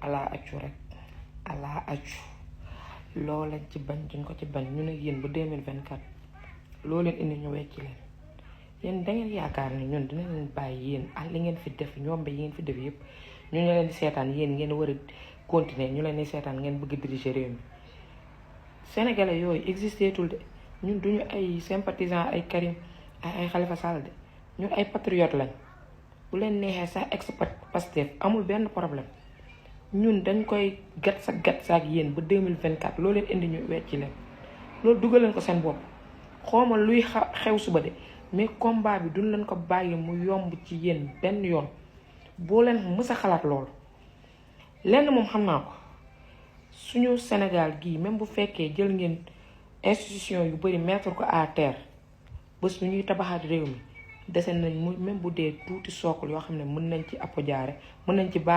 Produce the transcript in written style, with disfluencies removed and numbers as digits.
ala accu rek ala accu loo leen ci bañ duñ ko ci bañ ñu ne yéen ba 2024 loo leen indi ñu wecci leen yéen da ngeen yaakaar ne ñun dina leen bàyyi yéen ak li ngeen fi def ñoom yi ngeen fi def yëpp ñu leen di seetaan yéen ngeen war a continuer ñu leen di seetaan ngeen bëgg diriger réew mi sénégalais yooyu existé tul de ñun duñu ay sympathisants ay Karim ay Khalifa Sall de ñun ay patriotes lañ bu leen neexee sax ex Pastef amul benn problème ñun dañ koy gat sa ak yéen ba 2024 loo leen indi ñu wecci leen loolu dugal leen ko seen bopp xooma luy xew suba de mais combat bi duñ leen ko bàyyi mu yomb ci yéen benn yoon boo leen mës a xalaat loolu lenn moom xam naa ko suñu Sénégal gii même bu fekkee jël ngeen institution yu bari mettre ko à terre bés bu ñuy tabaxaat réew mi dese nañ mu même bu dee tuuti sookul yoo xam ne mën nañ ci appojaare mën nañ ci base